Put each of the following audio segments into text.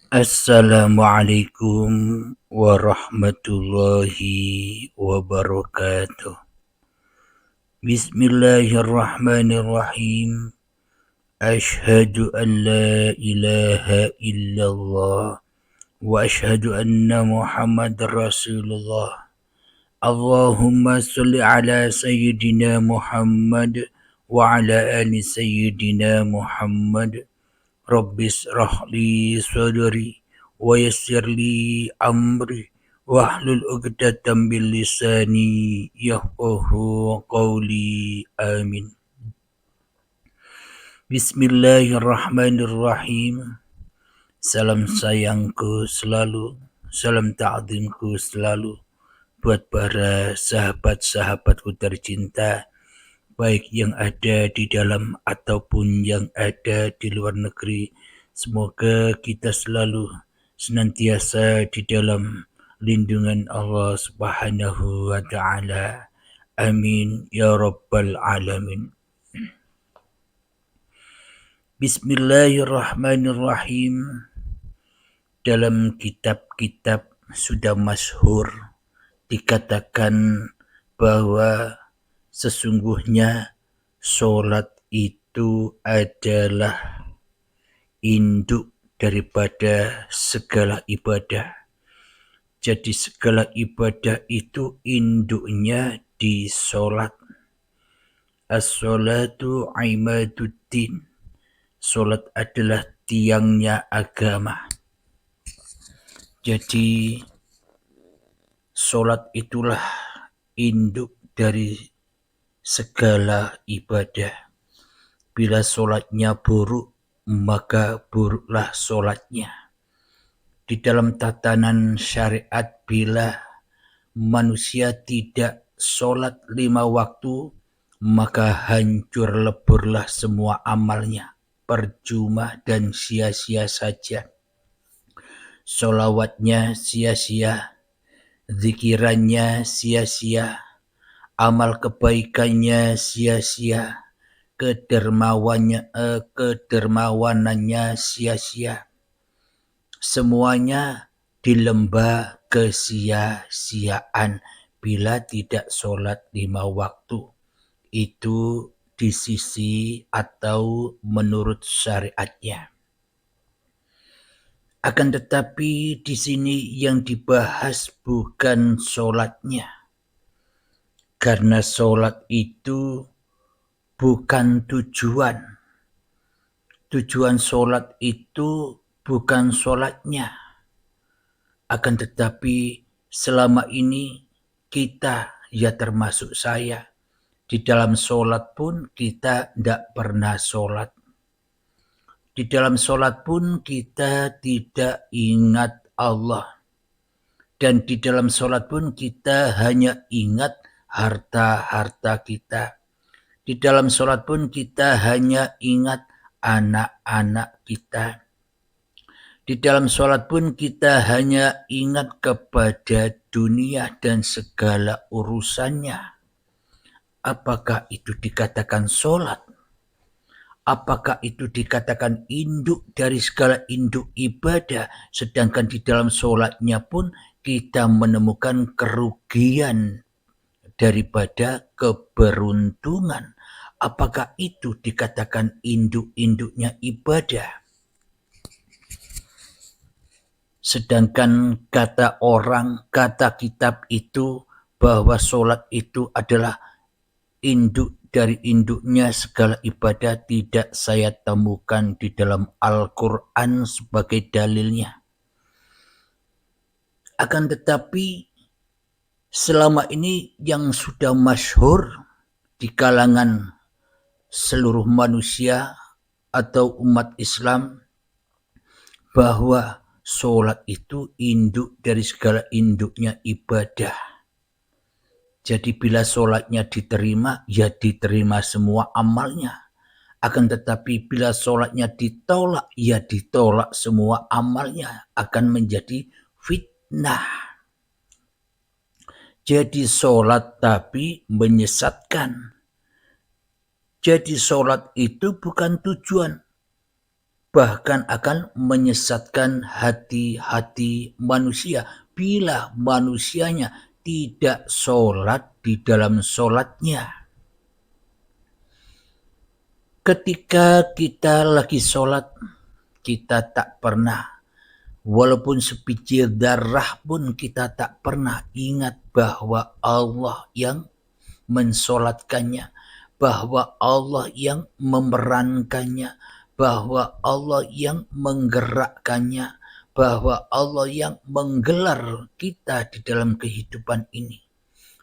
Assalamualaikum warahmatullahi wabarakatuh. Bismillahirrahmanirrahim. Ashhadu an la ilaha illallah wa ashhadu anna Muhammad Rasulullah. Allahumma salli ala Sayyidina Muhammad wa ala ali Sayyidina Muhammad. Rabbis rahli sadri wa yassirli amri wahlul 'uqdatam min lisani yafqahu qawli amin. Bismillahirrahmanirrahim. Salam sayangku selalu, salam ta'zimku selalu buat para sahabat-sahabatku tercinta, baik yang ada di dalam ataupun yang ada di luar negeri. Semoga kita selalu senantiasa di dalam lindungan Allah Subhanahu wa taala. Amin ya rabbal alamin. Bismillahirrahmanirrahim. Dalam kitab-kitab sudah masyhur dikatakan bahwa sesungguhnya solat itu adalah induk daripada segala ibadah. Jadi segala ibadah itu induknya di solat. As-salatu imaduddin. Solat adalah tiangnya agama. Jadi solat itulah induk dari segala ibadah. Bila solatnya buruk, maka buruklah solatnya. Di dalam tatanan syariat, bila manusia tidak solat 5 waktu, maka hancur leburlah semua amalnya, percuma dan sia-sia saja. Solawatnya sia-sia, zikirannya sia-sia, amal kebaikannya sia-sia, kedermawanannya sia-sia. Semuanya dilembah kesia-siaan bila tidak sholat 5 waktu. Itu di sisi atau menurut syariatnya. Akan tetapi di sini yang dibahas bukan sholatnya. Karena sholat itu bukan tujuan. Tujuan sholat itu bukan sholatnya. Akan tetapi selama ini kita, ya termasuk saya, di dalam sholat pun kita tidak pernah sholat. Di dalam sholat pun kita tidak ingat Allah. Dan di dalam sholat pun kita hanya ingat harta-harta kita. Di dalam sholat pun kita hanya ingat anak-anak kita. Di dalam sholat pun kita hanya ingat kepada dunia dan segala urusannya. Apakah itu dikatakan sholat? Apakah itu dikatakan induk dari segala induk ibadah? Sedangkan di dalam sholatnya pun kita menemukan kerugian daripada keberuntungan. Apakah itu dikatakan induk-induknya ibadah? Sedangkan kata orang, kata kitab itu bahwa sholat itu adalah induk dari induknya segala ibadah, tidak saya temukan di dalam Al-Quran sebagai dalilnya. Akan tetapi selama ini yang sudah masyhur di kalangan seluruh manusia atau umat Islam bahwa sholat itu induk dari segala induknya ibadah. Jadi bila sholatnya diterima, ya diterima semua amalnya. Akan tetapi bila sholatnya ditolak, ya ditolak semua amalnya. Akan menjadi fitnah. Jadi sholat tapi menyesatkan. Jadi sholat itu bukan tujuan. bahkan akan menyesatkan hati-hati manusia bila manusianya tidak sholat di dalam sholatnya. Ketika kita lagi sholat, kita tak pernah, walaupun sebiji darah pun kita tak pernah ingat bahwa Allah yang mensolatkannya, bahwa Allah yang memerankannya, bahwa Allah yang menggerakkannya, bahwa Allah yang menggelar kita di dalam kehidupan ini.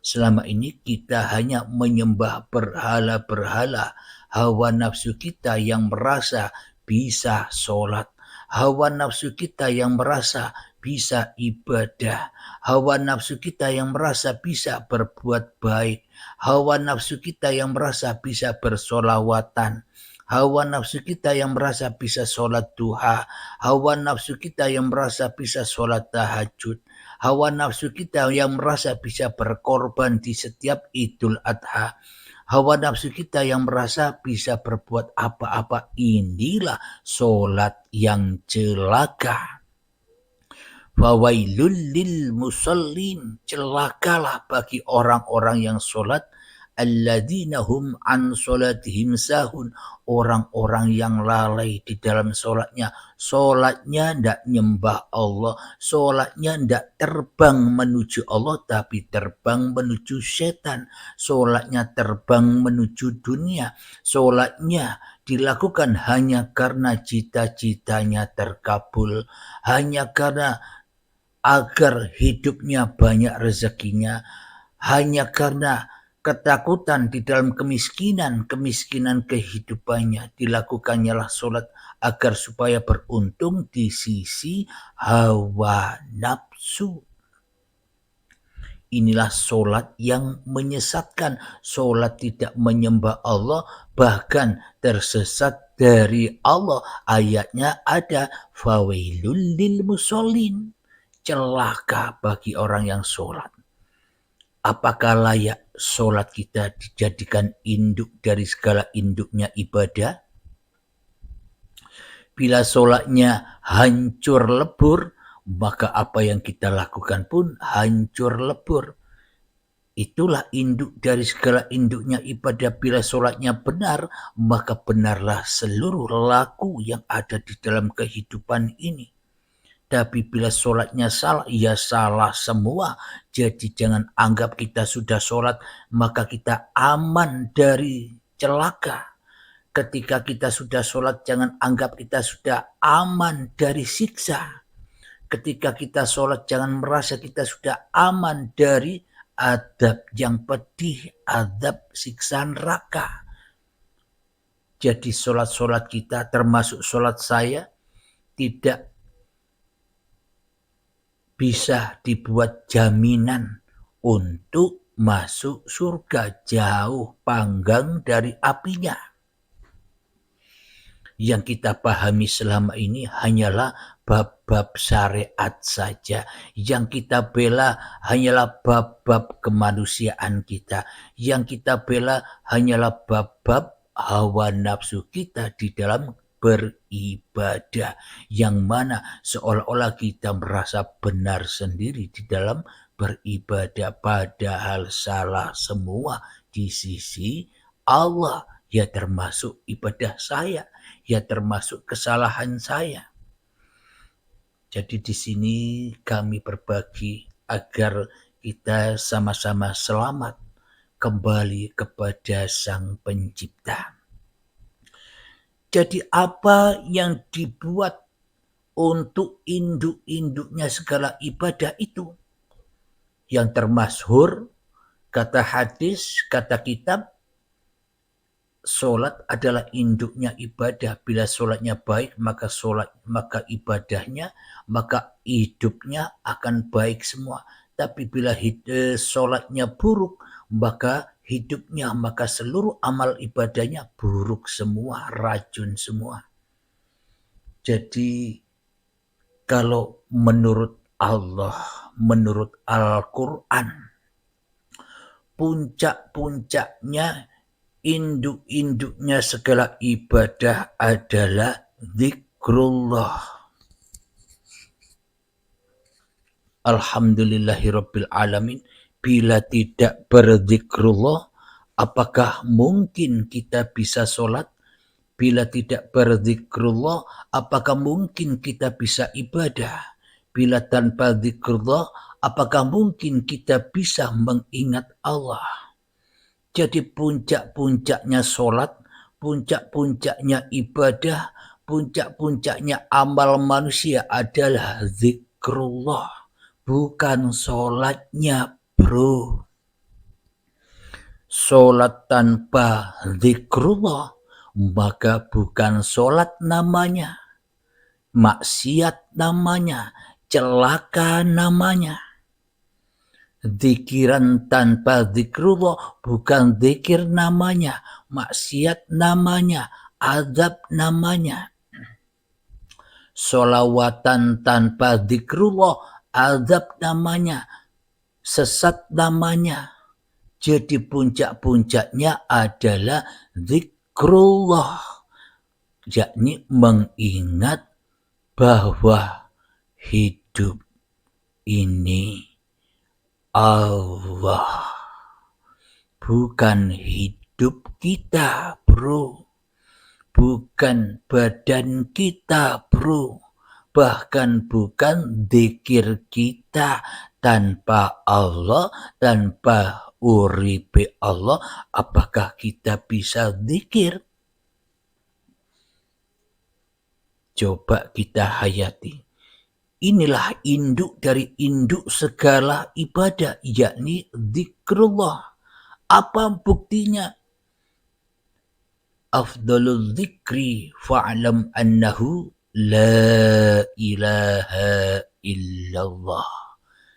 Selama ini kita hanya menyembah berhala-berhala, hawa nafsu kita yang merasa bisa sholat, hawa nafsu kita yang merasa bisa ibadah, hawa nafsu kita yang merasa bisa berbuat baik, hawa nafsu kita yang merasa bisa bersolawatan, hawa nafsu kita yang merasa bisa sholat duha, hawa nafsu kita yang merasa bisa sholat tahajud, hawa nafsu kita yang merasa bisa berkorban di setiap Idul Adha, hawa nafsu kita yang merasa bisa berbuat apa-apa. Inilah sholat yang celaka. Fawailul lil musallin, celakalah bagi orang-orang yang sholat, alladzina hum an sholatihim sahun, orang-orang yang lalai di dalam sholatnya. Sholatnya ndak nyembah Allah, sholatnya ndak terbang menuju Allah, tapi terbang menuju setan. Sholatnya terbang menuju dunia, sholatnya dilakukan hanya karena cita-citanya terkabul, hanya karena agar hidupnya banyak rezekinya, hanya karena ketakutan di dalam kemiskinan kehidupannya, dilakukannya lah sholat agar supaya beruntung di sisi hawa nafsu. Inilah sholat yang menyesatkan, sholat tidak menyembah Allah, bahkan tersesat dari Allah. Ayatnya ada, fawailul lil musallin, celaka bagi orang yang sholat. Apakah layak sholat kita dijadikan induk dari segala induknya ibadah? Bila sholatnya hancur lebur, maka apa yang kita lakukan pun hancur lebur. Itulah induk dari segala induknya ibadah. Bila sholatnya benar, maka benarlah seluruh laku yang ada di dalam kehidupan ini. Tapi bila sholatnya salah, ya salah semua. Jadi jangan anggap kita sudah sholat, maka kita aman dari celaka. Ketika kita sudah sholat, jangan anggap kita sudah aman dari siksa. Ketika kita sholat, jangan merasa kita sudah aman dari adab yang pedih, adab siksa neraka. Jadi sholat-sholat kita, termasuk sholat saya, tidak bisa dibuat jaminan untuk masuk surga, jauh panggang dari apinya. Yang kita pahami selama ini hanyalah bab-bab syariat saja. Yang kita bela hanyalah bab-bab kemanusiaan kita. Yang kita bela hanyalah bab-bab hawa nafsu kita di dalam beribadah, yang mana seolah-olah kita merasa benar sendiri di dalam beribadah, padahal salah semua di sisi Allah. Ya termasuk ibadah saya, ya termasuk kesalahan saya. Jadi di sini kami berbagi agar kita sama-sama selamat kembali kepada Sang Pencipta. Jadi apa yang dibuat untuk induk-induknya segala ibadah itu, yang termasyhur, kata hadis, kata kitab, sholat adalah induknya ibadah. Bila sholatnya baik, maka ibadahnya, maka hidupnya akan baik semua. Tapi bila sholatnya buruk, maka hidupnya, maka seluruh amal ibadahnya buruk semua, racun semua. Jadi kalau menurut Allah, menurut Al-Quran, puncak-puncaknya, induk-induknya segala ibadah adalah zikr. zikrullah. Alhamdulillahirabbil alamin. Bila tidak berzikrullah, apakah mungkin kita bisa sholat? Bila tidak berzikrullah, apakah mungkin kita bisa ibadah? Bila tanpa zikrullah, apakah mungkin kita bisa mengingat Allah? Jadi puncak-puncaknya sholat, puncak-puncaknya ibadah, puncak-puncaknya amal manusia adalah zikrullah, bukan sholatnya, bro. Sholat tanpa zikrullah maka bukan sholat namanya, maksiat namanya, celaka namanya. Zikiran tanpa zikrullah bukan zikir namanya, maksiat namanya, azab namanya. Sholawatan tanpa zikrullah, azab namanya, sesat namanya. Jadi puncak-puncaknya adalah zikrullah, yakni mengingat bahwa hidup ini Allah, bukan hidup kita, bro. Bukan badan kita, bro. Bahkan bukan zikir kita. Tanpa Allah, tanpa uripe Allah, apakah kita bisa zikir? Coba kita hayati. Inilah induk dari induk segala ibadah, yakni zikrullah. Apa buktinya? Afdalul zikri fa'lam annahu la ilaha illallah.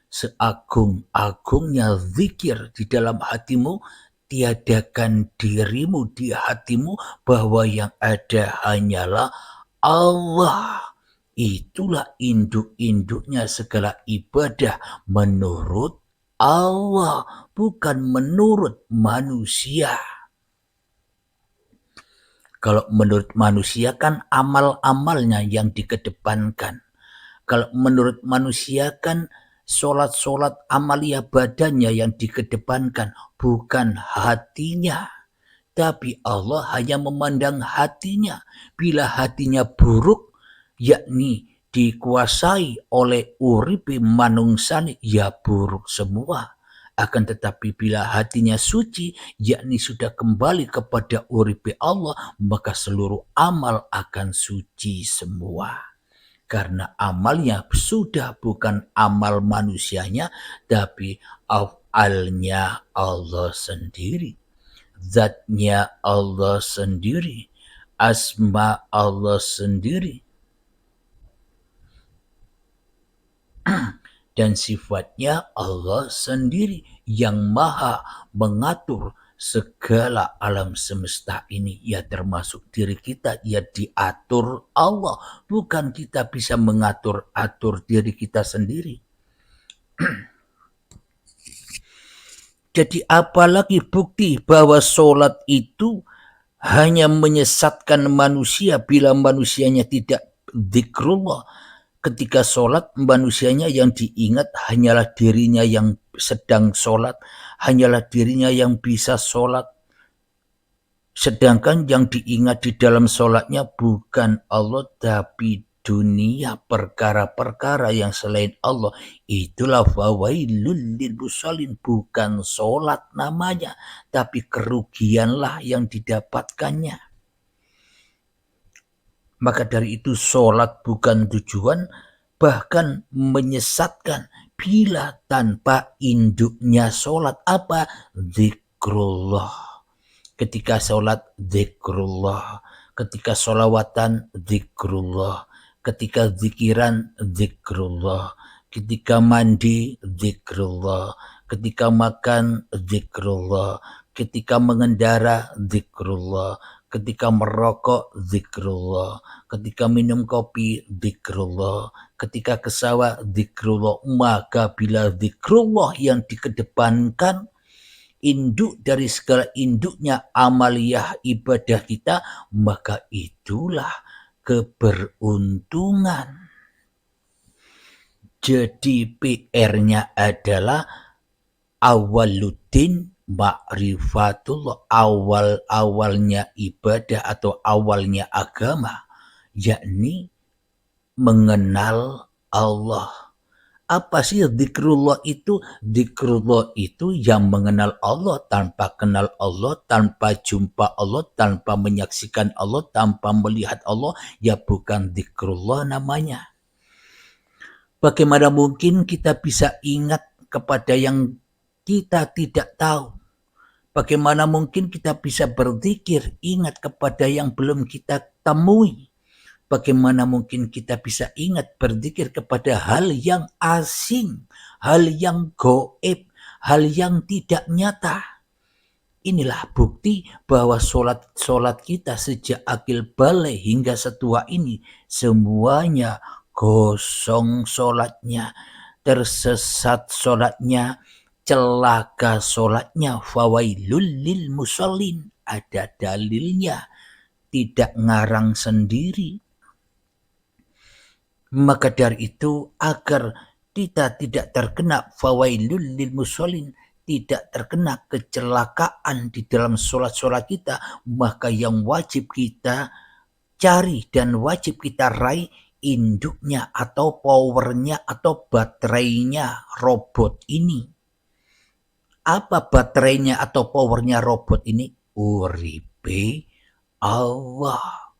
Seagung-agungnya zikir di dalam hatimu, tiadakan dirimu di hatimu, bahwa yang ada hanyalah Allah. Itulah induk-induknya segala ibadah menurut Allah, bukan menurut manusia. Kalau menurut manusia kan amal-amalnya yang dikedepankan. Kalau menurut manusia kan sholat-sholat amalia badannya yang dikedepankan, bukan hatinya. Tapi Allah hanya memandang hatinya. Bila hatinya buruk, yakni dikuasai oleh uripe manungsane, ya buruk semua. Akan tetapi bila hatinya suci, yakni sudah kembali kepada uripe Allah, maka seluruh amal akan suci semua. Karena amalnya sudah bukan amal manusianya, tapi af'alnya Allah sendiri. Zatnya Allah sendiri, asma Allah sendiri, dan sifatnya Allah sendiri yang maha mengatur segala alam semesta ini. Ya termasuk diri kita, ya diatur Allah, bukan kita bisa mengatur-atur diri kita sendiri. Jadi apalagi bukti bahwa sholat itu hanya menyesatkan manusia bila manusianya tidak zikrullah. Ketika sholat, manusianya yang diingat hanyalah dirinya yang sedang sholat, hanyalah dirinya yang bisa sholat. Sedangkan yang diingat di dalam sholatnya bukan Allah, tapi dunia, perkara-perkara yang selain Allah. Itulah fawailul lil musallin, bukan sholat namanya, tapi kerugianlah yang didapatkannya. Maka dari itu sholat bukan tujuan, bahkan menyesatkan bila tanpa induknya sholat. Apa? Zikrullah. Ketika sholat, zikrullah. Ketika sholawatan, zikrullah. Ketika zikiran, zikrullah. Ketika mandi, zikrullah. Ketika makan, zikrullah. Ketika mengendara, zikrullah. Ketika merokok, zikrullah. Ketika minum kopi, zikrullah. Ketika ke sawah, zikrullah. Maka bila zikrullah yang dikedepankan, induk dari segala induknya amaliyah ibadah kita, maka itulah keberuntungan. Jadi PR-nya adalah awaluddin ma'rifatullah, awalnya ibadah atau awalnya agama, yakni mengenal Allah. Apa sih zikrullah itu? Zikrullah itu yang mengenal Allah. Tanpa kenal Allah, tanpa jumpa Allah, tanpa menyaksikan Allah, tanpa melihat Allah, ya bukan zikrullah namanya. Bagaimana mungkin kita bisa ingat kepada yang kita tidak tahu? Bagaimana mungkin kita bisa berzikir ingat kepada yang belum kita temui? Bagaimana mungkin kita bisa ingat berzikir kepada hal yang asing, hal yang goib, hal yang tidak nyata? Inilah bukti bahwa solat kita sejak akil balik hingga setua ini semuanya kosong solatnya, tersesat solatnya, celaka solatnya, fawailul lil musallin. Ada dalilnya, tidak ngarang sendiri. Maka dari itu agar kita tidak terkena fawailul lil musallin, tidak terkena kecelakaan di dalam sholat-sholat kita, maka yang wajib kita cari dan wajib kita raih induknya atau powernya atau baterainya robot ini. Apa baterainya atau powernya robot ini? Uripe Allah.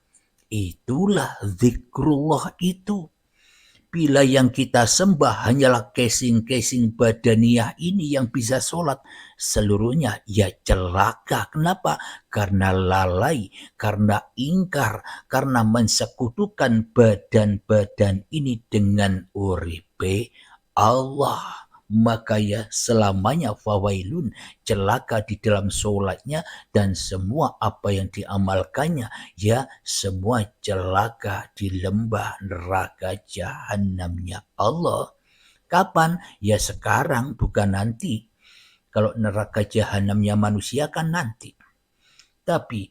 Itulah zikrullah itu. Bila yang kita sembah hanyalah casing-casing badaniah ini yang bisa sholat, seluruhnya ya celaka. Kenapa? Karena lalai, karena ingkar, karena mensekutukan badan-badan ini dengan uripe Allah. Maka ya selamanya fawailun, celaka di dalam sholatnya dan semua apa yang diamalkannya, ya semua celaka di lembah neraka jahanamnya Allah. Kapan? Ya sekarang, bukan nanti. Kalau neraka jahanamnya manusia kan nanti. Tapi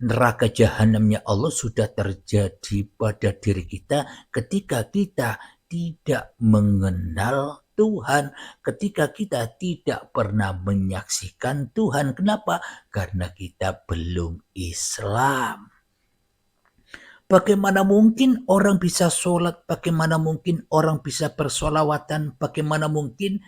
neraka jahanamnya Allah sudah terjadi pada diri kita ketika kita tidak mengenal Tuhan, ketika kita tidak pernah menyaksikan Tuhan. Kenapa? Karena kita belum Islam. Bagaimana mungkin orang bisa sholat? Bagaimana mungkin orang bisa bersolawatan? Bagaimana mungkin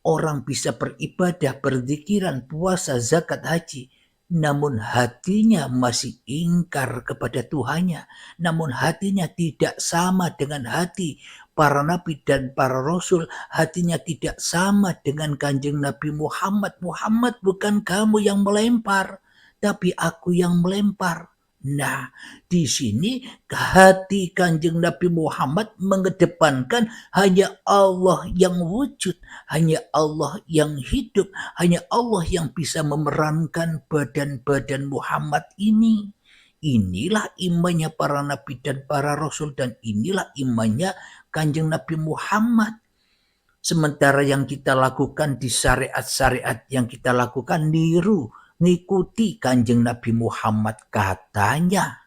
orang bisa beribadah, berzikiran, puasa, zakat, haji, namun hatinya masih ingkar kepada Tuhannya, namun hatinya tidak sama dengan hati para nabi dan para rasul, hatinya tidak sama dengan Kanjeng Nabi Muhammad. Muhammad, bukan kamu yang melempar, tapi aku yang melempar. Nah, di sini hati Kanjeng Nabi Muhammad mengedepankan hanya Allah yang wujud, hanya Allah yang hidup, hanya Allah yang bisa memerankan badan-badan Muhammad ini. Inilah imannya para nabi dan para rasul, dan inilah imannya Kanjeng Nabi Muhammad. Sementara yang kita lakukan di syariat-syariat yang kita lakukan niru, ngikuti Kanjeng Nabi Muhammad katanya.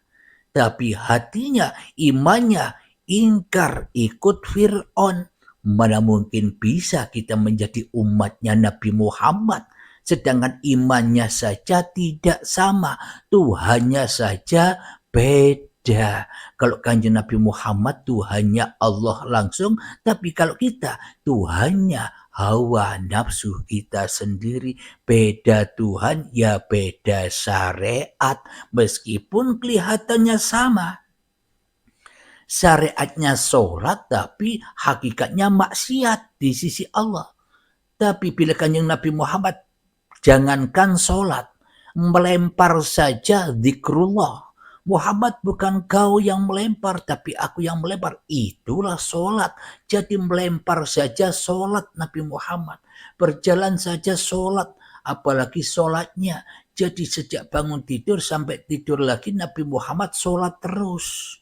Tapi hatinya, imannya ingkar, ikut Fir'aun. Mana mungkin bisa kita menjadi umatnya Nabi Muhammad, sedangkan imannya saja tidak sama, Tuhannya saja beda. Kalau Kanjeng Nabi Muhammad Tuhannya Allah langsung, tapi kalau kita Tuhannya hawa nafsu kita sendiri. Beda Tuhan ya beda syariat, meskipun kelihatannya sama. Syariatnya sholat tapi hakikatnya maksiat di sisi Allah. Tapi bila Kanjeng Nabi Muhammad, jangankan sholat, melempar saja zikrullah. Muhammad, bukan kau yang melempar, tapi aku yang melempar. Itulah sholat. Jadi melempar saja sholat Nabi Muhammad. Berjalan saja sholat, apalagi sholatnya. Jadi sejak bangun tidur sampai tidur lagi Nabi Muhammad sholat terus.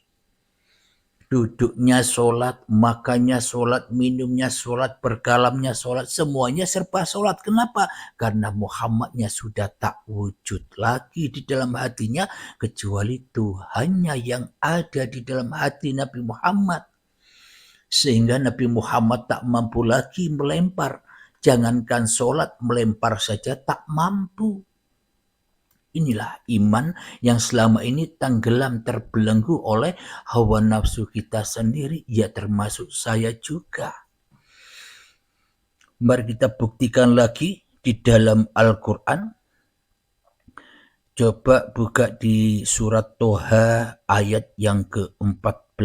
duduknya sholat, makannya sholat, minumnya sholat, berkalamnya sholat, semuanya serba sholat. Kenapa? Karena Muhammadnya sudah tak wujud lagi di dalam hatinya, kecuali Tuhannya yang ada di dalam hati Nabi Muhammad. Sehingga Nabi Muhammad tak mampu lagi melempar. Jangankan sholat, melempar saja tak mampu. Inilah iman yang selama ini tenggelam terbelenggu oleh hawa nafsu kita sendiri, ya termasuk saya juga. Mari kita buktikan lagi di dalam Al-Quran. Coba buka di surat Toha ayat yang ke-14.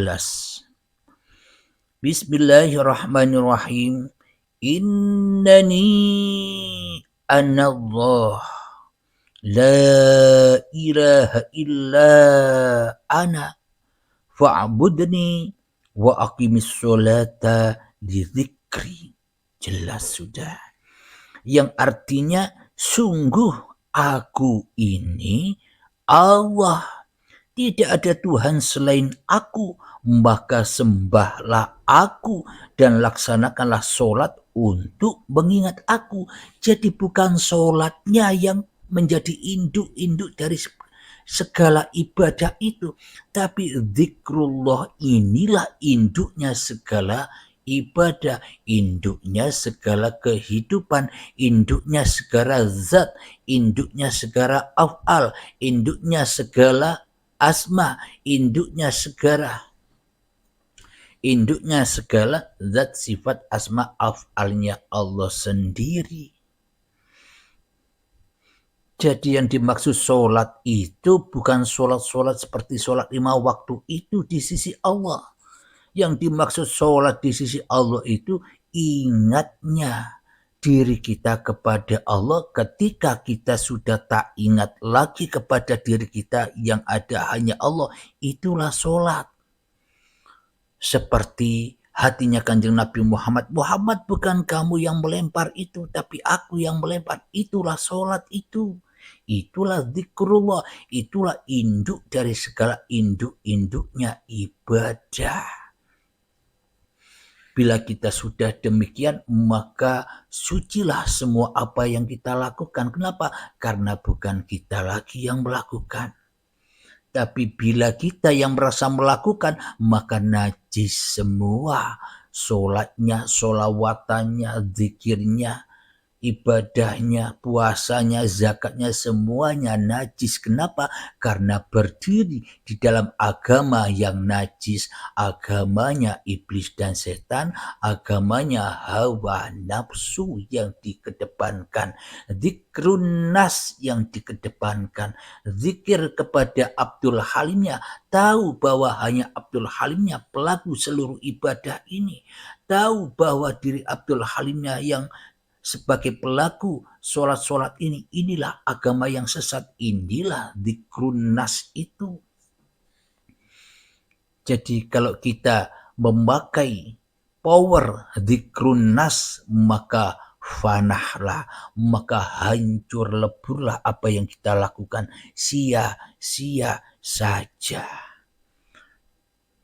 Bismillahirrahmanirrahim. Innani anallah la ilaha illa ana fa'budni wa aqimis sholata li dzikri. Jelas sudah. Yang artinya sungguh aku ini Allah. Tidak ada Tuhan selain aku, maka sembahlah aku dan laksanakanlah sholat untuk mengingat aku. Jadi bukan sholatnya yang menjadi induk-induk dari segala ibadah itu, tapi zikrullah inilah induknya segala ibadah, induknya segala kehidupan, induknya segala zat, induknya segala af'al, induknya segala asma, induknya segala zat sifat asma af'alnya Allah sendiri. Jadi yang dimaksud sholat itu bukan sholat-sholat seperti sholat 5 waktu itu di sisi Allah. Yang dimaksud sholat di sisi Allah itu ingatnya diri kita kepada Allah ketika kita sudah tak ingat lagi kepada diri kita yang ada hanya Allah. Itulah sholat. Seperti hatinya Kanjeng Nabi Muhammad. Muhammad, bukan kamu yang melempar itu, tapi aku yang melempar. Itulah sholat itu. Itulah zikrullah. Itulah induk dari segala induk-induknya ibadah. Bila kita sudah demikian, maka sucilah semua apa yang kita lakukan. Kenapa? Karena bukan kita lagi yang melakukan. Tapi bila kita yang merasa melakukan, maka najis semua. Sholatnya, sholawatannya, zikirnya, ibadahnya, puasanya, zakatnya, semuanya najis. Kenapa? Karena berdiri di dalam agama yang najis, agamanya iblis dan setan, agamanya hawa nafsu yang dikedepankan, zikrun nas yang dikedepankan, zikir kepada Abdul Halimnya, tahu bahwa hanya Abdul Halimnya pelaku seluruh ibadah ini, tahu bahwa diri Abdul Halimnya yang sebagai pelaku sholat-sholat ini, inilah agama yang sesat, inilah zikrun nas itu. Jadi kalau kita memakai power zikrun nas, maka fanahlah, maka hancur leburlah apa yang kita lakukan, sia-sia saja.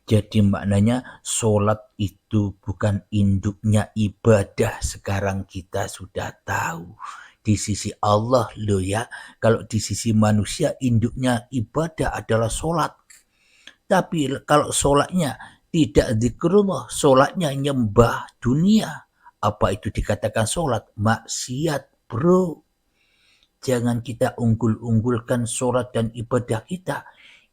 Jadi maknanya sholat itu bukan induknya ibadah. Sekarang kita sudah tahu. Di sisi Allah loh ya. Kalau di sisi manusia induknya ibadah adalah sholat. Tapi kalau sholatnya tidak zikrullah, sholatnya nyembah dunia, apa itu dikatakan sholat? Maksiat bro. Jangan kita unggul-unggulkan sholat dan ibadah kita.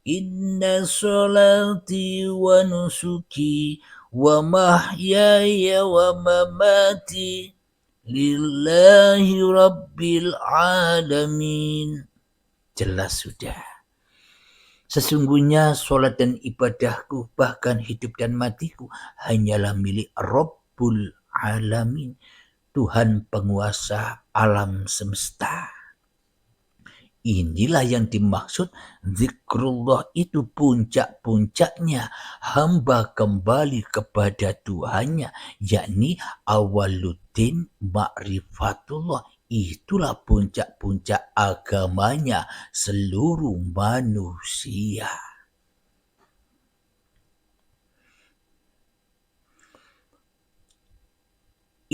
Inna sholati wa nusuki wa mahyaya wa mamati lillahi rabbil alamin. Jelas sudah. Sesungguhnya sholat dan ibadahku, bahkan hidup dan matiku, hanyalah milik Rabbul Alamin, Tuhan penguasa alam semesta. Inilah yang dimaksud zikrullah itu, puncak-puncaknya hamba kembali kepada Tuhannya, yakni awaluddin ma'rifatullah. Itulah puncak-puncak agamanya seluruh manusia.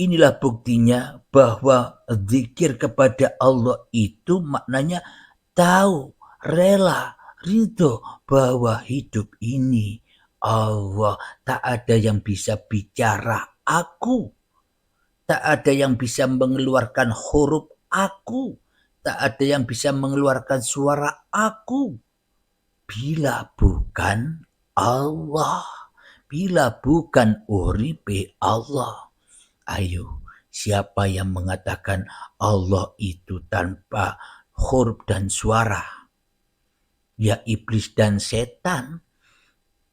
Inilah buktinya bahwa zikir kepada Allah itu maknanya tahu, rela, ridho bahwa hidup ini Allah. Tak ada yang bisa bicara aku. Tak ada yang bisa mengeluarkan huruf aku. Tak ada yang bisa mengeluarkan suara aku. Bila bukan Allah. Bila bukan uripe Allah. Ayo, siapa yang mengatakan Allah itu tanpa huruf dan suara? Ya iblis dan setan.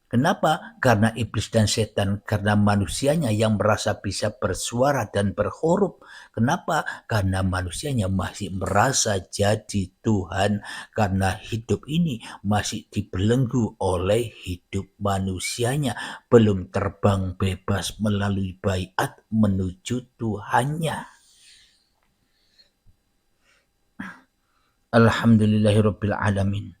Kenapa? Karena iblis dan setan, karena manusianya yang merasa bisa bersuara dan berhuruf. Kenapa? Karena manusianya masih merasa jadi Tuhan, karena hidup ini masih dibelenggu oleh hidup manusianya, belum terbang bebas melalui baiat menuju Tuhannya. Alhamdulillahirabbil alamin.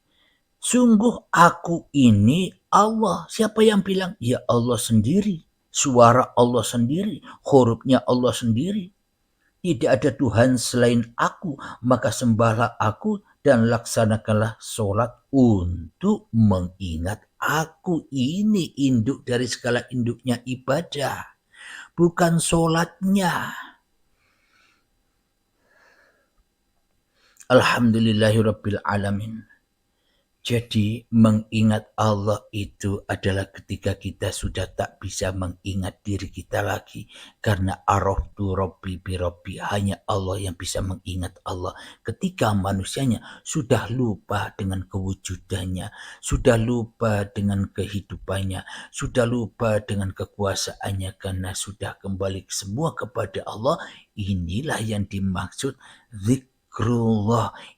Sungguh aku ini Allah. Siapa yang bilang? Ya Allah sendiri. Suara Allah sendiri. Hurufnya Allah sendiri. Tidak ada Tuhan selain aku. Maka sembahlah aku dan laksanakanlah sholat untuk mengingat aku. Ini induk dari segala induknya ibadah. Bukan sholatnya. Alhamdulillahirabbil alamin. Jadi mengingat Allah itu adalah ketika kita sudah tak bisa mengingat diri kita lagi. Karena araftu rabbi bi rabbi, hanya Allah yang bisa mengingat Allah. Ketika manusianya sudah lupa dengan kewujudannya, sudah lupa dengan kehidupannya, sudah lupa dengan kekuasaannya karena sudah kembali semua kepada Allah. Inilah yang dimaksud zikrullah.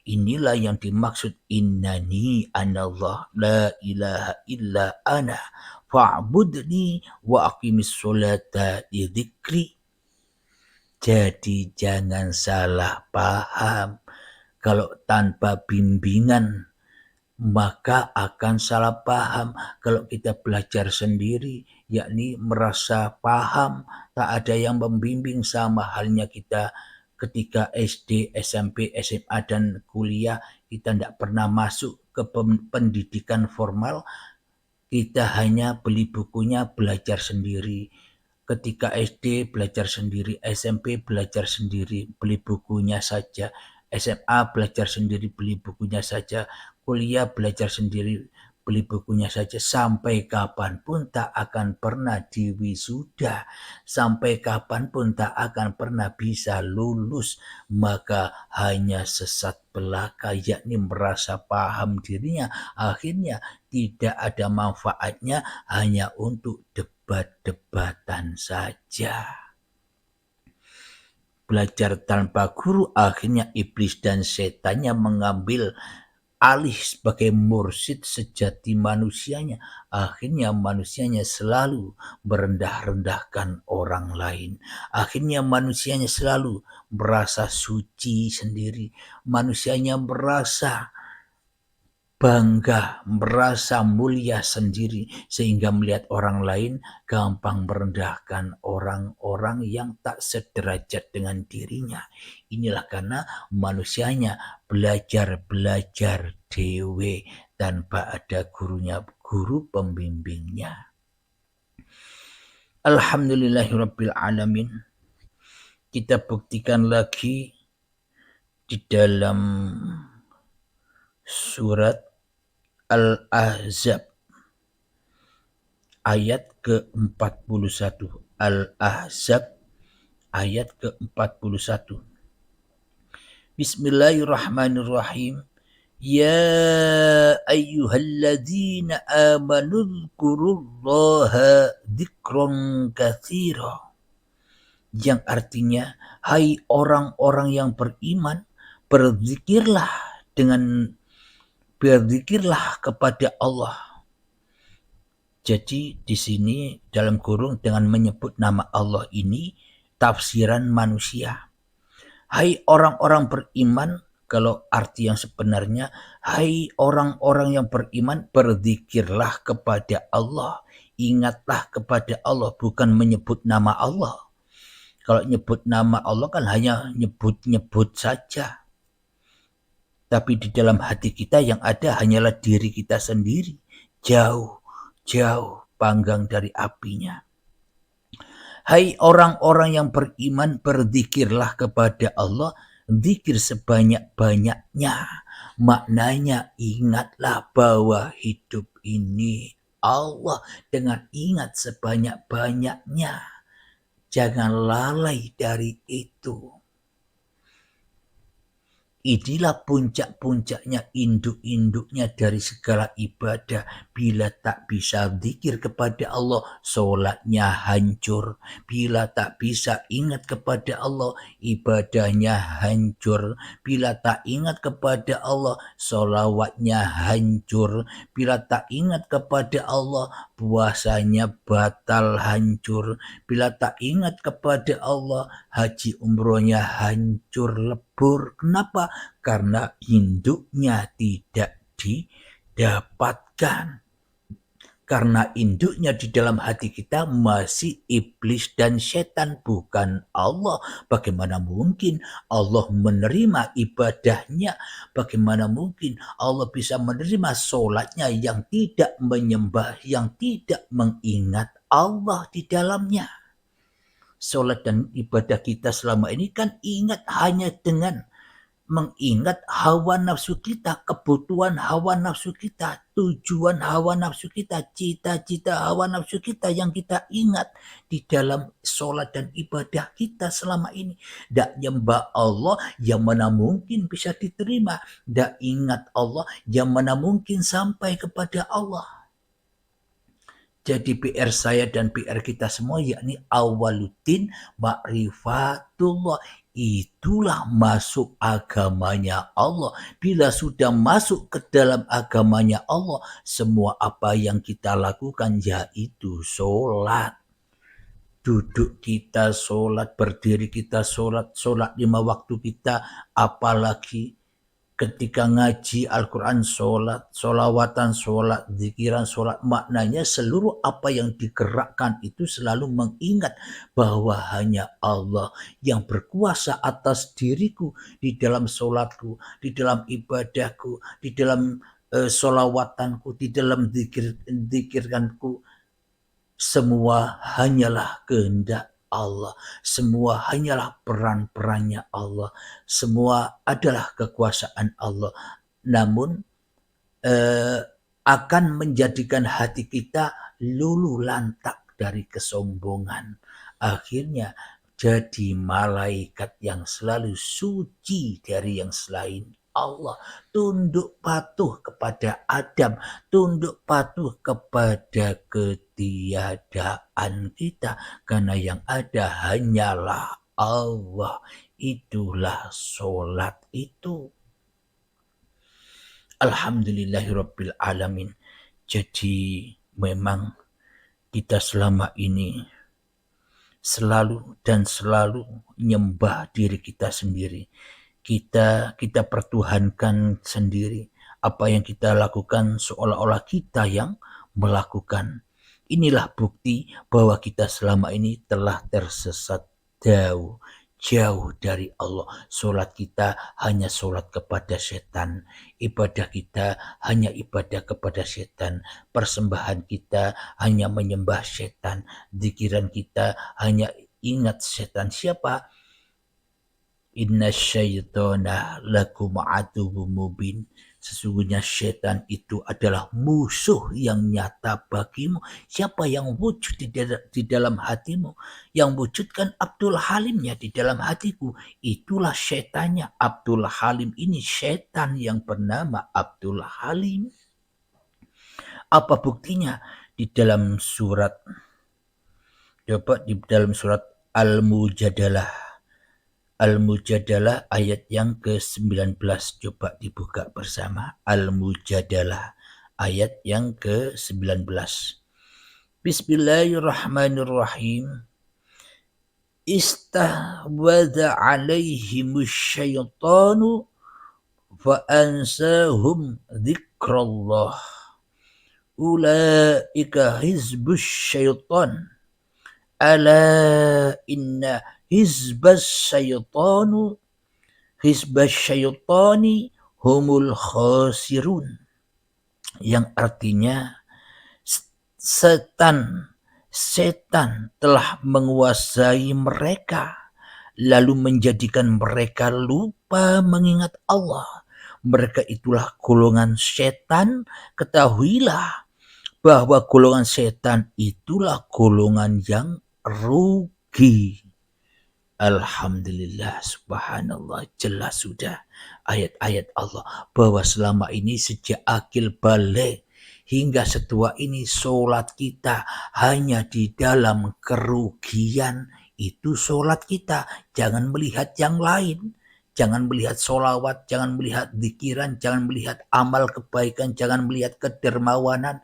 Inilah yang dimaksud innani anallah la ilaha illa ana fa'budni wa aqimis sholata li dzikri. Jadi jangan salah paham. Kalau tanpa bimbingan maka akan salah paham. Kalau kita belajar sendiri, yakni merasa paham, tak ada yang membimbing, sama halnya kita ketika SD, SMP, SMA, dan kuliah, kita tidak pernah masuk ke pendidikan formal, kita hanya beli bukunya, belajar sendiri. Ketika SD belajar sendiri, SMP belajar sendiri, beli bukunya saja, SMA belajar sendiri, beli bukunya saja, kuliah belajar sendiri, beli bukunya saja, sampai kapanpun tak akan pernah diwisuda, sampai kapanpun tak akan pernah bisa lulus. Maka hanya sesat belaka, yakni merasa paham dirinya, akhirnya tidak ada manfaatnya, hanya untuk debat-debatan saja. Belajar tanpa guru, akhirnya iblis dan setannya mengambil alih sebagai mursyid sejati manusianya. Akhirnya manusianya selalu merendah-rendahkan orang lain. Akhirnya manusianya selalu merasa suci sendiri. Manusianya merasa bangga, merasa mulia sendiri, sehingga melihat orang lain gampang merendahkan orang-orang yang tak sederajat dengan dirinya. Inilah karena manusianya belajar dewe tanpa ada gurunya, guru pembimbingnya. Alhamdulillahirabbil alamin. Kita buktikan lagi di dalam surat Al-Ahzab ayat ke-41. Al-Ahzab ayat ke-41. Bismillahirrahmanirrahim. Ya ayyuhalladzina amanu dzkurullaha dzikran katsira. Yang artinya, hai orang-orang yang beriman, berzikirlah kepada Allah. Jadi di sini dalam kurung dengan menyebut nama Allah ini tafsiran manusia. Hai orang-orang beriman, kalau arti yang sebenarnya, hai orang-orang yang beriman, berzikirlah kepada Allah. Ingatlah kepada Allah, bukan menyebut nama Allah. Kalau nyebut nama Allah kan hanya nyebut-nyebut saja. Tapi di dalam hati kita yang ada hanyalah diri kita sendiri. Jauh panggang dari apinya. Hai orang-orang yang beriman, berzikirlah kepada Allah, zikir sebanyak-banyaknya. Maknanya ingatlah bahwa hidup ini Allah dengan ingat sebanyak-banyaknya. Jangan lalai dari itu. Inilah puncak-puncaknya, induk-induknya dari segala ibadah. Bila tak bisa zikir kepada Allah, solatnya hancur. Bila tak bisa ingat kepada Allah, ibadahnya hancur. Bila tak ingat kepada Allah, solawatnya hancur. Bila tak ingat kepada Allah, puasanya batal hancur. Bila tak ingat kepada Allah, haji umrohnya hancur lebur. Kenapa? Karena induknya tidak didapatkan. Karena induknya di dalam hati kita masih iblis dan setan, bukan Allah. Bagaimana mungkin Allah menerima ibadahnya? Bagaimana mungkin Allah bisa menerima solatnya yang tidak menyembah, yang tidak mengingat Allah di dalamnya? Solat dan ibadah kita selama ini kan ingat hanya dengan mengingat hawa nafsu kita, kebutuhan hawa nafsu kita, tujuan hawa nafsu kita, cita-cita hawa nafsu kita yang kita ingat di dalam sholat dan ibadah kita selama ini. Tidak nyembah Allah yang mana mungkin bisa diterima. Tidak ingat Allah yang mana mungkin sampai kepada Allah. Jadi PR saya dan PR kita semua yakni awaluddin ma'rifatullah. Itulah masuk agamanya Allah. Bila sudah masuk ke dalam agamanya Allah, semua apa yang kita lakukan yaitu sholat. Duduk kita sholat, berdiri kita sholat, sholat 5 waktu kita, apalagi ketika ngaji Al-Quran sholat, sholawatan sholat, zikiran sholat, maknanya seluruh apa yang digerakkan itu selalu mengingat bahwa hanya Allah yang berkuasa atas diriku di dalam sholatku, di dalam ibadahku, di dalam sholawatanku, di dalam zikirkanku. Semua hanyalah kehendak Allah. Semua hanyalah peran-perannya Allah. Semua adalah kekuasaan Allah. Namun akan menjadikan hati kita luluh lantak dari kesombongan. Akhirnya jadi malaikat yang selalu suci dari yang selain Allah, tunduk patuh kepada Adam, tunduk patuh kepada ketiadaan kita, karena yang ada hanyalah Allah. Itulah sholat itu. Alhamdulillahirabbil alamin. Jadi memang kita selama ini selalu nyembah diri kita sendiri. Kita pertuhankan sendiri. Apa yang kita lakukan seolah-olah kita yang melakukan. Inilah bukti bahwa kita selama ini telah tersesat jauh dari Allah. Solat kita hanya solat kepada setan. Ibadah kita hanya ibadah kepada setan. Persembahan kita hanya menyembah setan. Zikiran kita hanya ingat setan. Siapa? Inna syaitana lakum aduwwum mubin. Sesungguhnya setan itu adalah musuh yang nyata bagimu. Siapa yang wujud di dalam hatimu? Yang wujudkan Abdul Halimnya di dalam hatiku. Itulah setannya. Abdul Halim ini setan yang bernama Abdul Halim. Apa buktinya? Di dalam surat Al-Mujadalah ayat yang ke-19, coba dibuka bersama. Al-Mujadalah ayat yang ke-19. Bismillahirrahmanirrahim. Istahwadha alaihimus syaitanu fa'ansahum dzikrallah. Ulaika hizbus syaitan. Ala inna hizbas syaitanu hizbas syaitani humul khasirun, yang artinya setan telah menguasai mereka lalu menjadikan mereka lupa mengingat Allah. Mereka itulah golongan setan. Ketahuilah bahwa golongan setan itulah golongan yang rugi. Alhamdulillah, subhanallah, jelas sudah ayat-ayat Allah bahwa selama ini sejak akil balik hingga setua ini sholat kita hanya di dalam kerugian. Itu sholat kita, jangan melihat yang lain. Jangan melihat sholawat, jangan melihat zikiran, jangan melihat amal kebaikan, jangan melihat kedermawanan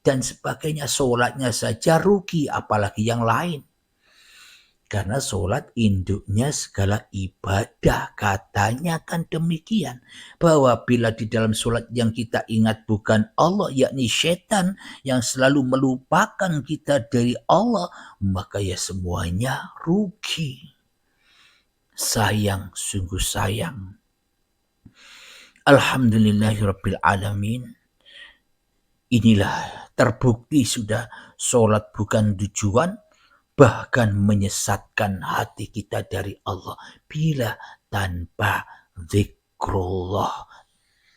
dan sebagainya. Sholatnya saja rugi, apalagi yang lain. Karena sholat induknya segala ibadah, katanya kan demikian. Bahwa bila di dalam sholat yang kita ingat bukan Allah, yakni setan yang selalu melupakan kita dari Allah, maka ya semuanya rugi. Sayang, sungguh sayang. Alhamdulillahirrabbilalamin. Inilah terbukti sudah sholat bukan tujuan, bahkan menyesatkan hati kita dari Allah bila tanpa zikrullah,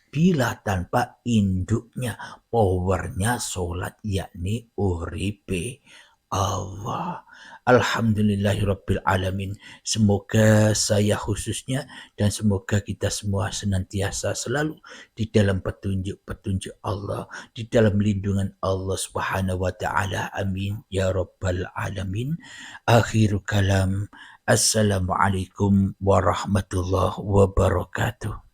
bila tanpa induknya, powernya sholat, yakni uripe Allah. Alhamdulillahirrabbilalamin. Semoga saya khususnya dan semoga kita semua senantiasa selalu di dalam petunjuk-petunjuk Allah, di dalam lindungan Allah subhanahu wa ta'ala. Amin ya rabbal alamin. Akhiru kalam. Assalamualaikum warahmatullahi wabarakatuh.